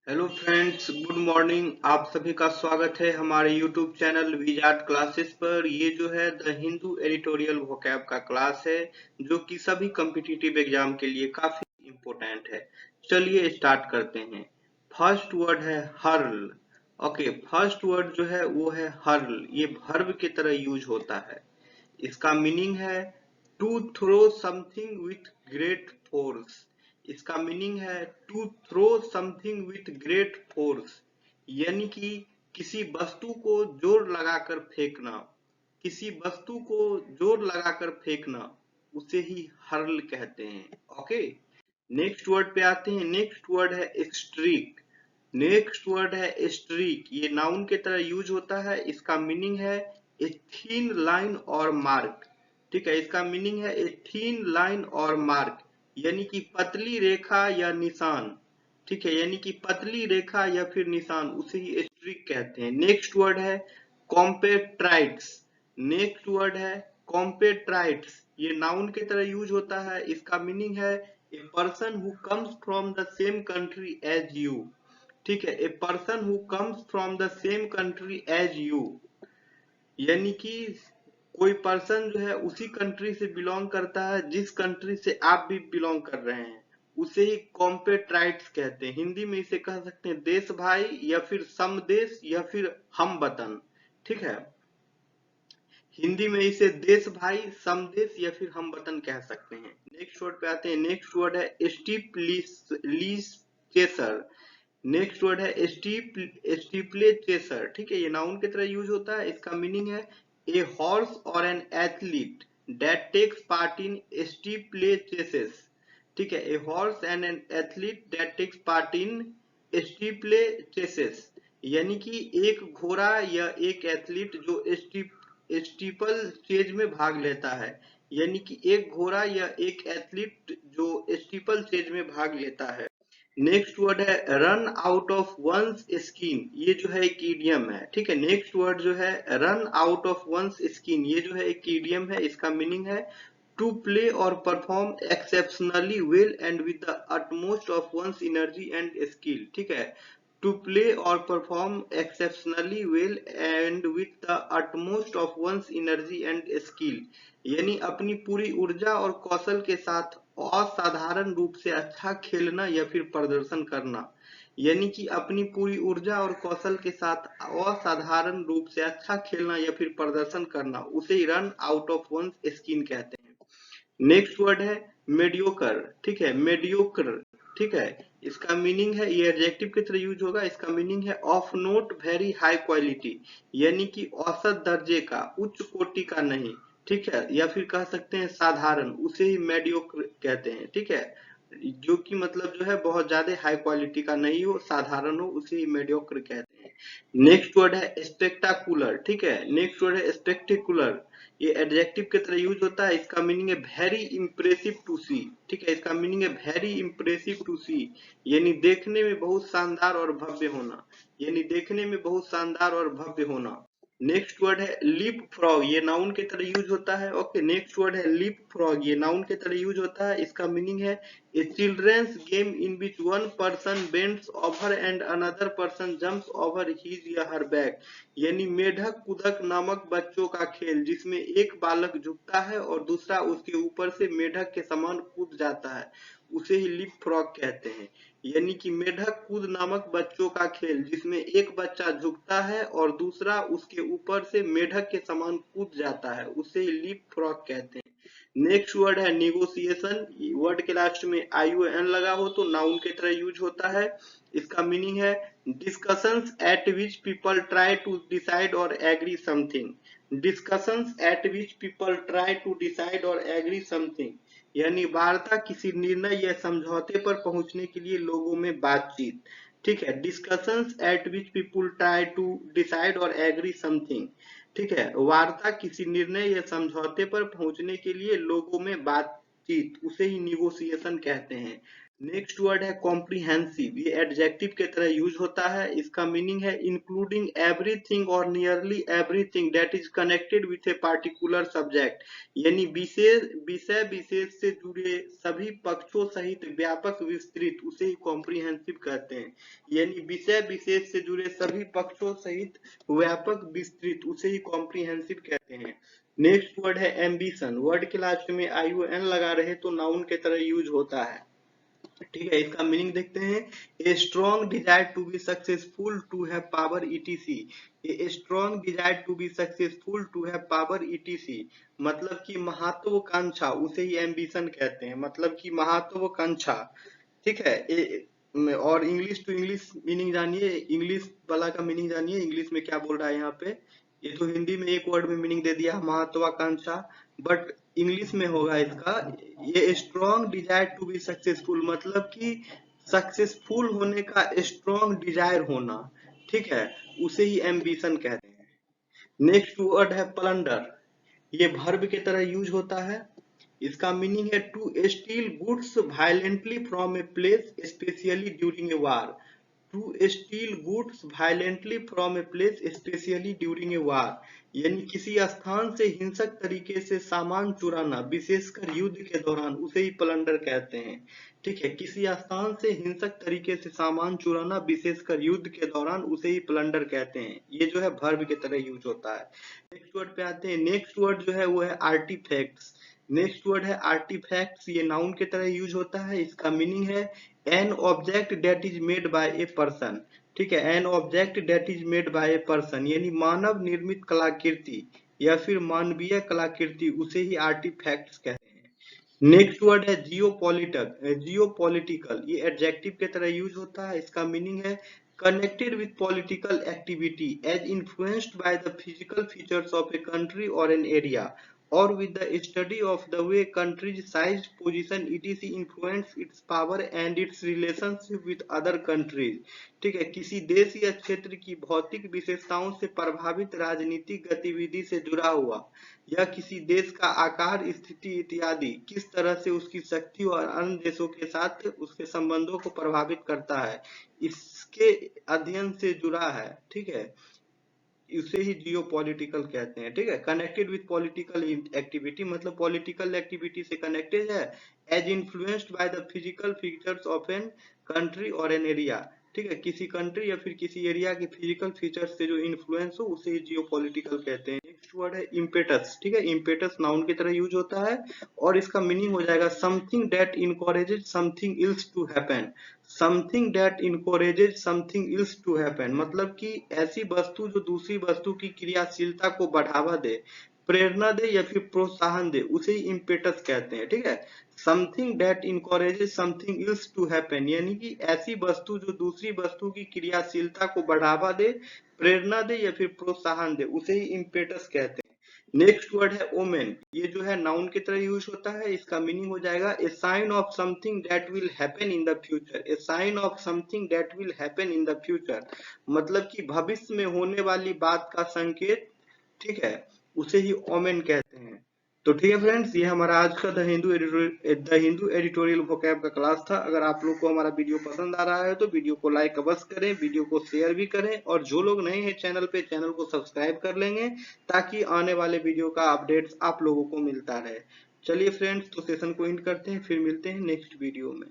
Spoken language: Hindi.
Hello friends, good morning. आप सभी का स्वागत है हमारे यूट्यूब चैनल विजार्ड क्लासेस पर। ये जो है द हिंदू एडिटोरियल वोकैब का क्लास है, जो कि सभी कॉम्पिटिटिव एग्जाम के लिए काफी इम्पोर्टेंट है। चलिए स्टार्ट करते हैं। फर्स्ट वर्ड है हर्ल। ओके, फर्स्ट वर्ड जो है वो है हर्ल। ये वर्ब की तरह यूज होता है। इसका मीनिंग है to throw something with great force. इसका मीनिंग है to throw something with great force, यानी कि किसी वस्तु को जोर लगाकर फेंकना। किसी वस्तु को जोर लगाकर फेंकना उसे ही हर्ल कहते हैं। ओके, नेक्स्ट वर्ड पे आते हैं। नेक्स्ट वर्ड है स्ट्रीक। नेक्स्ट वर्ड है स्ट्रीक। ये नाउन के तरह यूज होता है। इसका मीनिंग है ए थीन लाइन और मार्क। ठीक है, इसका मीनिंग है ए थीन लाइन और मार्क, यानी कि पतली रेखा या निशान। ठीक है, यानी कि पतली रेखा या फिर निशान, उसे ही स्ट्रीक कहते हैं। नेक्स्ट वर्ड है कॉम्पेट्राइट्स। नेक्स्ट वर्ड है कॉम्पेट्राइट्स। ये नाउन के तरह यूज होता है। इसका मीनिंग है a person who comes from the same country as you. ठीक है, a person who comes from the same country as you, यानी कि कोई पर्सन जो है उसी कंट्री से बिलोंग करता है जिस कंट्री से आप भी बिलोंग कर रहे हैं, उसे ही कॉम्पेट्राइट्स कहते हैं। हिंदी में इसे कह सकते हैं देश भाई या फिर समदेश या फिर हम वतन। ठीक है, हिंदी में इसे देश भाई, समदेश या फिर हम वतन कह सकते हैं। नेक्स्ट वर्ड पे आते हैं। नेक्स्ट वर्ड है steep lease chaser. Next word है स्टीपले चेसर। ठीक है, ये नाउन की तरह यूज होता है। इसका मीनिंग है ए हॉर्स और an athlete that takes part in steeplechases. ठीक है, a horse and an athlete that takes part in steeplechases, यानी कि एक घोड़ा या एक एथलीट जो स्टीपल चेज में भाग लेता है। यानी कि एक घोड़ा या एक एथलीट जो स्टीपल चेज में भाग लेता है। नेक्स्ट वर्ड है run out of one's skin. ये जो है एक ईडियम है। ठीक है, नेक्स्ट वर्ड जो है run out of one's skin, ये जो है एक ईडियम है। इसका मीनिंग है टू प्ले और perform exceptionally well and with the utmost of one's energy and skill. ठीक है, टू प्ले और perform exceptionally well and with the utmost of one's energy and skill, यानी अपनी पूरी ऊर्जा और कौशल के साथ असाधारण रूप से अच्छा खेलना या फिर प्रदर्शन करना। यानी कि अपनी पूरी ऊर्जा और कौशल के साथ असाधारण रूप से अच्छा खेलना या फिर प्रदर्शन करना, उसे ही run out of one skin कहते हैं। नेक्स्ट वर्ड है मेडियोकर। ठीक है, मेडियोकर। ठीक है, इसका मीनिंग है, ये एडजेक्टिव की तरह यूज होगा। इसका मीनिंग है of note very high quality, यानी कि औसत दर्जे का, उच्च कोटि का नहीं। ठीक है, या फिर कह सकते हैं साधारण, उसे ही मेडियोकर कहते हैं। ठीक है, जो कि मतलब जो है बहुत ज्यादा हाई क्वालिटी का नहीं हो, साधारण हो, उसे ही मेडियोकर कहते हैं। नेक्स्ट वर्ड है स्पेक्टाकुलर। ठीक है, नेक्स्ट वर्ड है स्पेक्टिकुलर। ये एडजेक्टिव की तरह यूज होता है। इसका मीनिंग है वेरी इंप्रेसिव टू सी। ठीक है, इसका मीनिंग है वेरी इंप्रेसिव टू सी, यानी देखने में बहुत शानदार और भव्य होना। यानी देखने में बहुत शानदार और भव्य होना। नेक्स्ट वर्ड है लीप फ्रॉग। ये नाउन के तरह यूज होता है। ओके, नेक्स्ट वर्ड है लीप फ्रॉग। ये नाउन के तरह यूज होता है। इसका मीनिंग है a children's game in which one person bends over and another person jumps over his या हर बैक, यानी मेढक कूदक नामक बच्चों का खेल जिसमें एक बालक झुकता है और दूसरा उसके ऊपर से मेढक के समान कूद जाता है, उसे ही लीप फ्रॉग कहते हैं। यानी कि मेढक कूद नामक बच्चों का खेल जिसमें एक बच्चा झुकता है और दूसरा उसके ऊपर से मेढक के समान कूद जाता है, उसे लीप फ्रॉग कहते हैं। नेक्स्ट वर्ड है निगोशिएशन। वर्ड के लास्ट में आई ओ एन लगा हो तो नाउन की तरह यूज होता है। इसका मीनिंग है discussions at which people try to decide और agree something. Discussions at which people try to decide और एग्री समथिंग, यानी वार्ता किसी निर्णय या समझौते पर पहुंचने के लिए लोगों में बातचीत। ठीक है, discussions at which people try to decide और एग्री समथिंग। ठीक है, वार्ता किसी निर्णय या समझौते पर पहुंचने के लिए लोगों में बातचीत, उसे ही निगोशिएशन कहते हैं। नेक्स्ट वर्ड है कॉम्प्रिहेंसिव। ये एडजेक्टिव के तरह यूज होता है। इसका मीनिंग है इंक्लूडिंग एवरीथिंग और nearly everything that is connected with a particular subject, यानी विषय विशेष से जुड़े सभी पक्षों सहित व्यापक विस्तृत, उसे ही कॉम्प्रिहेंसिव कहते हैं। यानी विषय विशेष से जुड़े सभी पक्षों सहित व्यापक विस्तृत, उसे ही कॉम्प्रिहेंसिव कहते हैं। नेक्स्ट वर्ड है एम्बिशन। वर्ड के लास्ट में ION लगा रहे तो नाउन के तरह यूज होता है। ठीक है, इसका मीनिंग देखते हैं। A strong desire to be successful to have power ETC. A strong desire to be successful to have power ETC, मतलब कि महत्वाकांक्षा, उसे ही एम्बिशन कहते हैं। मतलब कि महत्वाकांक्षा। ठीक है। और इंग्लिश टू इंग्लिश मीनिंग जानिए, इंग्लिश वाला का मीनिंग जानिए, इंग्लिश में क्या बोल रहा है यहाँ पे। ये तो हिंदी में एक वर्ड में मीनिंग दे दिया महत्वाकांक्षा, बट इंग्लिश में होगा इसका, ये strong desire to be successful, मतलब कि सक्सेसफुल होने का स्ट्रॉन्ग डिजायर होना। ठीक है, उसे ही एम्बिशन कहते हैं। नेक्स्ट वर्ड है प्लंडर। ये वर्ब के तरह यूज होता है। इसका मीनिंग है to steal goods violently from a place especially during a war. To steal goods violently from a place especially during a war, यानी किसी स्थान से हिंसक तरीके से सामान चुराना, विशेषकर युद्ध के दौरान, उसे ही प्लंडर कहते हैं। ठीक है, किसी स्थान से हिंसक तरीके से सामान चुराना विशेषकर युद्ध के दौरान, उसे ही प्लंडर कहते हैं। ये जो है वर्ब के तरह यूज होता है। नेक्स्ट वर्ड पे आते हैं। नेक्स्ट वर्ड जो है वो है आर्टिफैक्ट्स। नेक्स्ट वर्ड है आर्टिफैक्ट्स। ये नाउन के तरह यूज होता है। इसका मीनिंग है an object that is made by a person. ठीक है, an object that is made by a person, यानी मानव निर्मित कलाकृति या फिर मानवीय कलाकृति, उसे ही आर्टिफैक्ट्स कहते हैं। नेक्स्ट वर्ड है जियोपॉलिटिकल। ये एडजेक्टिव के तरह यूज होता है। इसका मीनिंग है connected with political activity as influenced by the physical features of a country or an area, or with the study of the way country's size, position, etc. influence its power and its relationship with other countries। ठीक है, किसी देश या क्षेत्र की भौतिक विशेषताओं से प्रभावित राजनीतिक गतिविधि से जुड़ा हुआ, या किसी देश का आकार, स्थिति इत्यादि किस तरह से उसकी शक्ति और अन्य देशों के साथ उसके संबंधों को प्रभावित करता है, इसके अध्ययन से जुड़ा है। ठीक है, इसे ही जियो पॉलिटिकल कहते हैं। ठीक है, कनेक्टेड विथ पॉलिटिकल एक्टिविटी, मतलब पॉलिटिकल एक्टिविटी से कनेक्टेड है। As influenced by the physical features of an country और एन एरिया। ठीक है, किसी कंट्री या फिर किसी एरिया के फिजिकल फीचर्स से जो इन्फ्लुएंस हो, उसे जियो पॉलिटिकल कहते हैं। नेक्स्ट वर्ड है इम्पेटस। ठीक है, इम्पेटस नाउन की तरह यूज होता है और इसका मीनिंग हो जाएगा something that encourages something else to happen. Something that encourages something else to happen, मतलब कि ऐसी वस्तु जो दूसरी वस्तु की क्रियाशीलता को बढ़ावा दे, प्रेरणा दे या फिर प्रोत्साहन दे, उसे ही इम्पेटस कहते हैं। ठीक है, something that encourages something else to happen, यानी कि ऐसी वस्तु जो दूसरी वस्तु की क्रियाशीलता को बढ़ावा दे, प्रेरणा दे या फिर प्रोत्साहन दे, उसे ही इम्पेटस कहते हैं। नेक्स्ट वर्ड है ओमेन। ये जो है नाउन की तरह यूज होता है। इसका मीनिंग हो जाएगा a sign of something that will happen in the future. A sign of something that will happen in the future, मतलब कि भविष्य में होने वाली बात का संकेत। ठीक है, उसे ही ओमेन कहते हैं। तो ठीक है फ्रेंड्स, ये हमारा आज का द हिंदू एडिटोरियल वोकैब का क्लास था। अगर आप लोग को हमारा वीडियो पसंद आ रहा है तो वीडियो को लाइक अवश्य करें, वीडियो को शेयर भी करें, और जो लोग नए हैं चैनल पे, चैनल को सब्सक्राइब कर लेंगे ताकि आने वाले वीडियो का अपडेट्स आप लोगों को मिलता रहे। चलिए फ्रेंड्स, तो सेशन को एंड करते हैं, फिर मिलते हैं नेक्स्ट वीडियो में।